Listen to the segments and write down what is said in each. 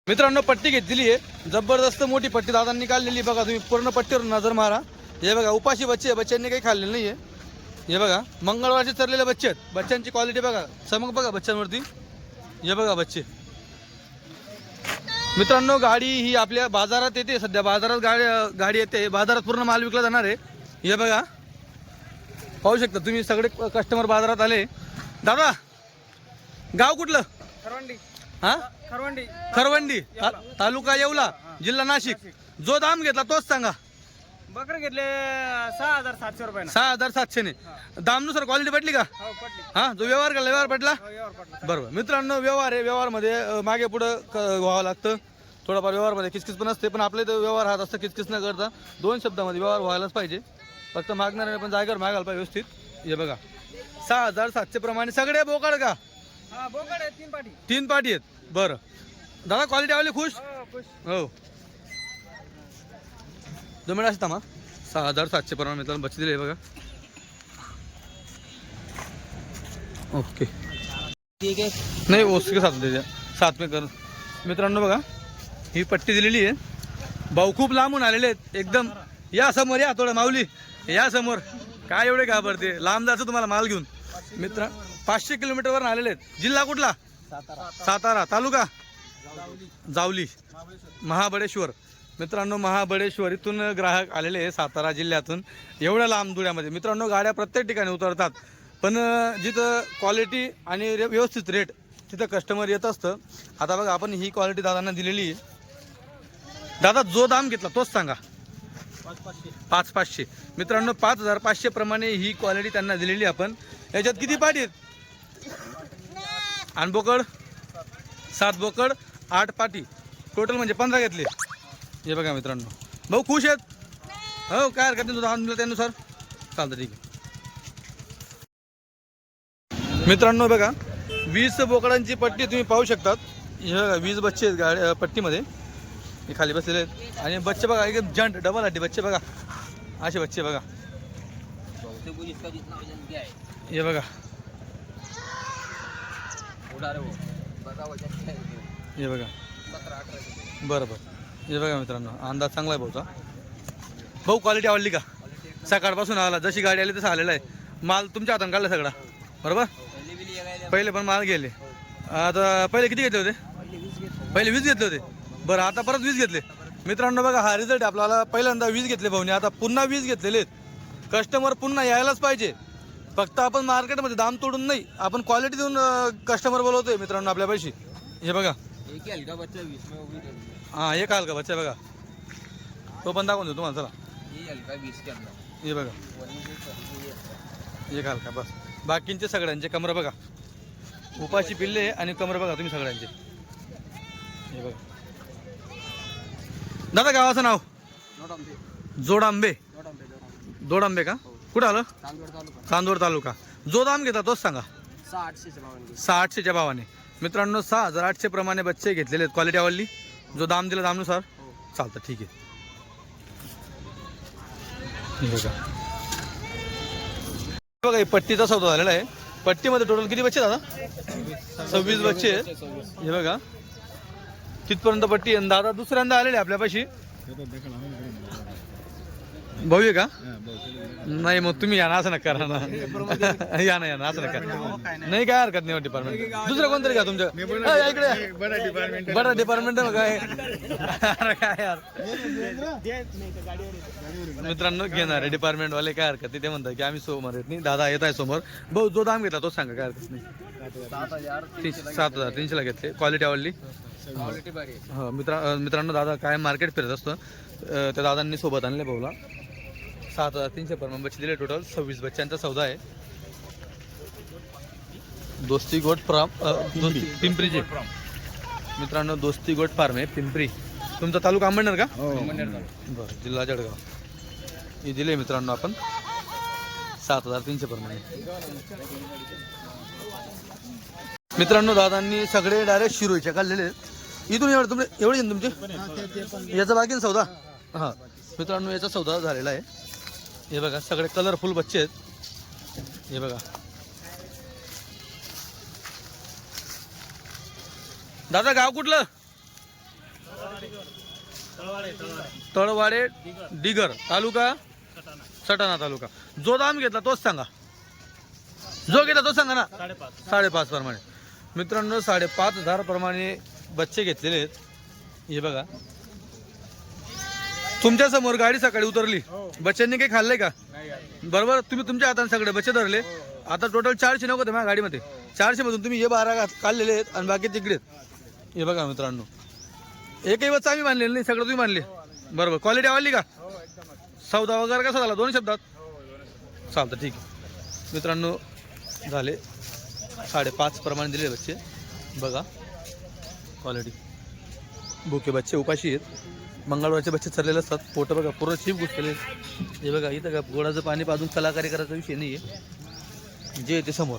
मित्रांनो पट्टी घेतलेली आहे, जबरदस्त मोठी पट्टी दादांनी काढलेली बघा. तुम्ही पूर्ण पट्टीवर नजर मारा. हे बघा उपाशी बच्चे, बच्चांनी काही खाल्लेलं नाहीये. हे बघा मंगळवारचे चरलेले बच्चे आहेत. बच्चांची क्वालिटी बघा, चमक बघा बच्चांवरती. हे बघा बच्चे. मित्रांनो गाडी ही आपल्या बाजारात येते, सध्या बाजारात गाडी येते. बाजारात पूर्ण माल विकला जाणार आहे. हे बघा पाहू शकता तुम्ही, सगळे कस्टमर बाजारात आले. दादा गाव कुठलं? खरवंडी. हा खरवंडी. खरवंडी तालुका येवला, जिल्हा नाशिक. जो दाम घेतला तोच सांगा. बकरे घेतले 6,700 रुपये. 6,700 ने दामनुसार क्वालिटी पटली का? हो पटली. हा जो व्यवहार केला व्यवहार पटला हो यावर पटलं. बरोबर. मित्रांनो व्यवहार आहे, व्यवहारमध्ये मागे पुढं व्हावं लागतं. थोडाफार व्यवहारमध्ये किचकिच पण असते, पण आपले तर व्यवहार हात असतं किचकिच न करता 2 शब्दामध्ये व्यवहार व्हायलाच पाहिजे. फक्त मागणाऱ्याने पण जागेवर मागायला पाहिजे व्यवस्थित. हे बघा 6,700 प्रमाणे सगळे बोकड का? हा बोकड आहे 3 पाटी. 3 पाटी आहेत. बरं दादा क्वालिटी आवडली? खुश हो खुश. हो. 2 मिनिट असता मग 6,700 प्रमाणे मित्रांनो बच्चे दिले बघा. ओके ठीक आहे. नाही उसके साथ दे द्या, साथ में कर. मित्रांनो बघा ही पट्टी दिलेली आहे. भाऊ खूप लांबून आलेले आहेत एकदम. या समोर या, थोडं माऊली या समोर. काय एवढे घाबरते, लांब जायचं तुम्हाला माल घेऊन. मित्र 500 किलोमीटरवर आलेले आहेत. जिल्हा कुठला? सातारा. तालुका जावली, महाबळेश्वर. मित्रांनो महाबळेश्वर इथून ग्राहक आलेले आहे सातारा जिल्ह्यातून, एवढ्या लांब दुऱ्यामध्ये. मित्रांनो गाड्या प्रत्येक ठिकाणी उतरतात, पण जिथं क्वालिटी आणि व्यवस्थित रेट तिथं कस्टमर येत असतं. आता बघा आपण ही क्वालिटी दादांना दिलेली आहे. दादा जो दाम घेतला तोच सांगा. 5,500. मित्रांनो 5,500 प्रमाणे ही क्वालिटी त्यांना दिलेली आपण. याच्यात किती पाटी आहेत? आणि बोकड 7 बोकड 8 पाटी, टोटल म्हणजे 15 घेतले. हे बघा मित्रांनो भाऊ खुश आहेत? हो काय हरकत नाही, तुझा दिला त्यानुसार चालतं. ठीक आहे. मित्रांनो बघा 20 बोकडांची पट्टी तुम्ही पाहू शकतात. हे बघा 20 बच्चे आहेत गाडी पट्टीमध्ये. हे खाली बसलेले आहेत आणि बच्चे बघा एकदम जंट डबल हड्डी बच्चे बघा. असे बच्चे बघा. हे बघा हे बघा. बरं बरं. हे बघा मित्रांनो अंदाज चांगला आहे भाऊचा. भाऊ क्वालिटी आवडली का? सकाळपासून आला, जशी गाडी आली तसं आलेला आहे. माल तुमच्या हाताने काढला सगळा बरोबर? पहिले पण माल गेले. आता पहिले किती घेतले होते? पहिले 20 घेतले होते. बरं आता परत 20 घेतले. मित्रांनो बघा हा रिझल्ट आपल्याला. पहिल्यांदा 20 घेतले भाऊने, आता पुन्हा 20 घेतलेले आहेत. कस्टमर पुन्हा यायलाच पाहिजे. फक्त आपण मार्केटमध्ये दाम तोडून नाही, आपण क्वालिटी देऊन कस्टमर बोलवतोय मित्रांनो आपल्या पैसे. हे बघा हां एक हलका बच्चा बघा, तो पण दाखवून देतो तुम्हाला. चला हे बघा एक हलका बस. बाकींचे सगळ्यांचे कमर बघा, उपाशी पिल्ले आणि कमर बघा तुम्ही सगळ्यांचे. हे बघा. दादा गावाचं नाव? जोडांबे. दोडांबे का? कुठं आलं? चांदवड तालुका. जो दाम घेता तोच सांगा. 6,800च्या भावाने. मित्रांनो 6,800 प्रमाणे बच्चे घेतलेले आहेत. क्वालिटी आवडली? जो दाम दिला दामनुसार चालतं. ठीक आहे. बघा हे पट्टीचा सौदा झालेला आहे. पट्टीमध्ये टोटल किती बच्चे दादा? 26 बच्चे आहेत. हे बघा तिथपर्यंत पट्टी. दादा दुसऱ्यांदा आलेले आपल्यापाशी. भाऊ आहे का? नाही मग तुम्ही या ना, असं नका करा ना. या ना या ना, असं नका. नाही काय हरकत नाही. डिपार्टमेंट दुसरं कोणतरी का तुमच्या इकडे? बडा डिपार्टमेंट काय काय यार. मित्रांनो घेणार आहे डिपार्टमेंटवाले, काय हरकत नाही. ते म्हणतात की आम्ही समोर येत नाही. दादा येत आहे समोर. भाऊ जो दाम घेतला तोच सांगा, काय हरकत नाही. 7,300ला घेतले. क्वालिटी आवडली? हो. मित्रांनो दादा काय मार्केट फिरत असतं. त्या दादांनी सोबत आणले भाऊला. 7,300 प्रमाणे बच्चे दिले. टोटल 26 बच्चांचा सौदा आहे. दोस्ती गोट फार्म पिंपरीचे. मित्रांनो दोस्ती गोट फार्म आहे पिंपरी. तुमचा तालुका अंबरनाथ का? बरं. जिल्हा जळगाव. हे दिले मित्रांनो आपण 7,300 प्रमाणे. मित्रांनो दादांनी सगळे डायरेक्ट शिरोईच्या काढलेले आहेत. इथून एवढे एवढे तुमचे याचा बाकी सौदा. हां मित्रांनो याचा सौदा झालेला आहे. हे बघा सगळे कलरफुल बच्चे आहेत. हे बघा दादा गाव कुठलं? तळवाडे दिगर तालुका सटाणा तालुका. जो दाम घेतला तोच सांगा, जो घेतला तोच सांगा ना. 5.5 प्रमाणे मित्रांनो 5.5 प्रमाणे बच्चे घेतलेले आहेत. हे बघा तुमच्या समोर गाडी सकाळी उतरली, बच्चांनी काही खाल्लंय का? बरोबर, तुम्ही तुमच्या हाताने सगळे बच्चे धरले. आता टोटल 400 नको होते माझ्या गाडीमध्ये. 400 मधून तुम्ही हे 12 काढलेले आहेत आणि बाकी तिकडे. हे बघा मित्रांनो, एकही बच्चा आम्ही मानलेलं नाही, सगळं तुम्ही मानले. बरोबर, क्वालिटी आवडली का? सौदा वगैरे कसा झाला? 2 शब्दात चालतं, ठीक आहे. मित्रांनो झाले 5.5 प्रमाणे दिले बच्चे. बघा क्वालिटी. भुके बच्चे उपाशी आहेत. मंगळवारचे बच्चे चरलेले असतात. पोटं बघा पूर्ण चिप घुसलेले. हे बघा इथं का गोडाचं पाणी पाजून कलाकारी करायचा विषय नाही आहे. जे ते समोर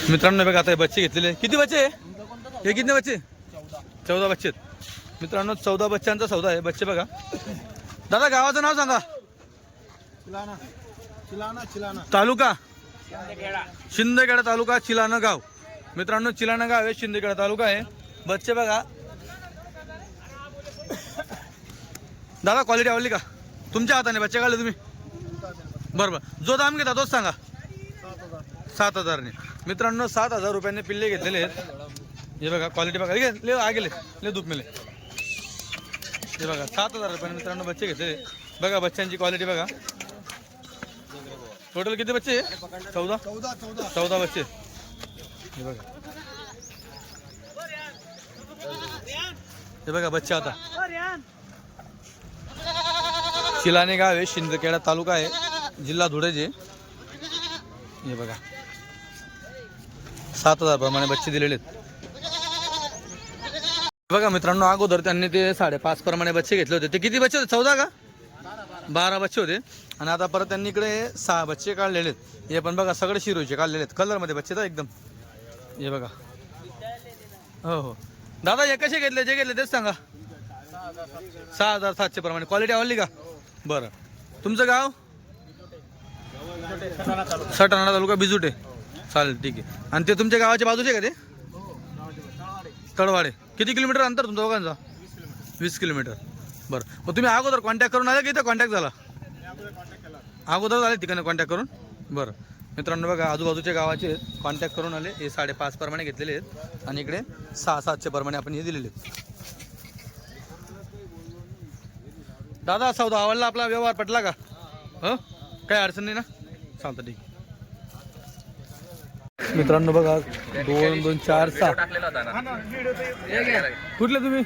मित्रांनो बघा आता हे बच्चे घेतलेले. किती बच्चे आहे हे? किती बच्चे? 14 बच्चे आहेत. मित्रांनो 14 बच्चांचा सौदा आहे. बच्चे बघा. दादा गावाचं नाव सांगा. तालुका शिंदखेडा तालुका चिलाना गाव. मित्रांनो चिलाना गाव आहे, शिंदखेडा तालुका आहे. बच्चे बघा. दादा क्वालिटी आवडली का? तुमच्या हाताने बच्चे काढले तुम्ही? बरोबर, जो दाम घेता तोच सांगा. 7,000 ने. मित्रांनो 7,000 रुपयांनी पिल्ले घेतलेले आहेत. हे बघा क्वालिटी बघा. ले आगेले ले धूप मिले. हे बघा 7,000 रुपयांनी मित्रांनो बच्चे घेतलेले. बघा बच्चांची क्वालिटी बघा. टोटल किती बच्चे? 14 बच्चे. हे बघा, हे बघा बच्चे. आता चिलाने गाव आहे, शिंदखेडा तालुका आहे, जिल्हा धुळे. हे बघा 7,000 प्रमाणे बच्चे दिलेले आहेत. बघा मित्रांनो अगोदर त्यांनी ते 5.5 प्रमाणे बच्चे घेतले होते. ते किती बच्चे होते? 14 का 12 बच्चे होते. आणि आता परत त्यांनी इकडे 6 बच्चे काढलेले आहेत. हे पण बघा सगळे शिरोईचे काढलेले आहेत. कलरमध्ये बच्चे तर एकदम. हे बघा. हो हो दादा हे कसे घेतले? जे घेतले तेच सांगा. 6,700 प्रमाणे. क्वालिटी आवडली का? बरं. तुमचं गाव? सटाणा तालुका बिजुटे. चालेल ठीक आहे. आणि ते तुमच्या गावाच्या बाजूचे का ते? तळवाडे. किती किलोमीटर अंतर तुमच्या दोघांचा? 20 किलोमीटर. बरं, मग तुम्ही अगोदर कॉन्टॅक्ट करून आले की इथं कॉन्टॅक्ट झाला? अगोदर झाले ठिकाणी कॉन्टॅक्ट करून. बरं मित्रांनो बघा आजूबाजूच्या गावाचे कॉन्टॅक्ट करून आले. हे 5.5 प्रमाणे घेतलेले आहेत आणि इकडे 600-700 प्रमाणे आपण हे दिलेले आहेत. दादा सौदा आवडला आपला? व्यवहार पटला का? हो काही अडचण नाही ना? चालतं ठीक. मित्रांनो बघा 2, 2, 4, 6. कुठले तुम्ही?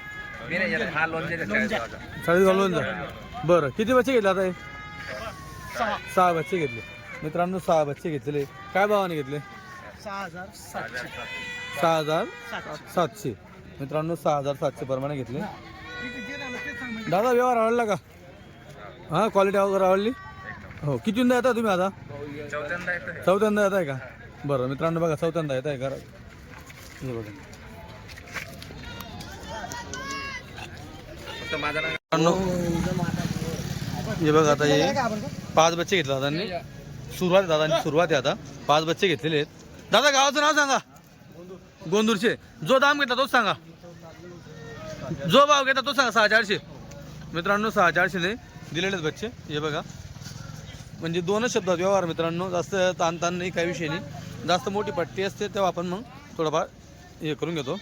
बरं किती बच्चे घेतले आता? 6 बच्चे घेतले. मित्रांनो 6 बच्चे घेतलेले. काय भावाने घेतले? 6,700. मित्रांनो 6,700 प्रमाणे घेतले. दादा व्यवहार आवडला का? हां क्वालिटी वगैरे आवडली? हो. कितींदा येता तुम्ही आता? चौथ्यांदा येत आहे का? बरं मित्रांनो बघा 4थ्यांदा येत आहे घरात. हे बघा हे बघा आता हे 5 बच्चे घेतले दादांनी. सुरुवात आहे आता. 5 बच्चे घेतलेले आहेत. दादा गावाचं नाव सांगा. गोंदूरचे. जो दाम घेतला तोच सांगा. जो भाव घेतला तोच सांगा. 6,400. मित्रांनो 6,400 ने दिलेले आहेत बच्चे. हे बघा म्हणजे 2च शब्दात व्यवहार मित्रांनो. जास्त ताण नाही, काही विषय नाही. जास्त मोठी पट्टी असते तेव्हा आपण मग थोडंफार हे करून घेतो.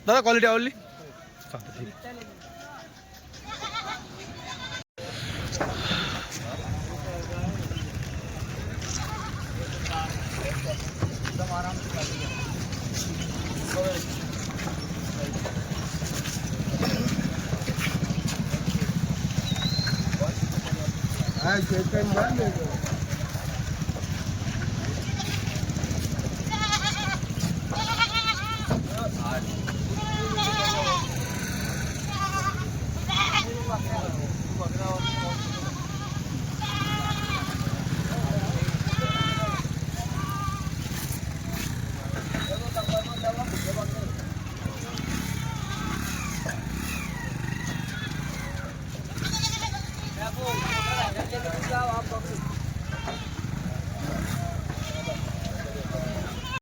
दादा क्वालिटी आवडली? चालतं ठीक. Ah,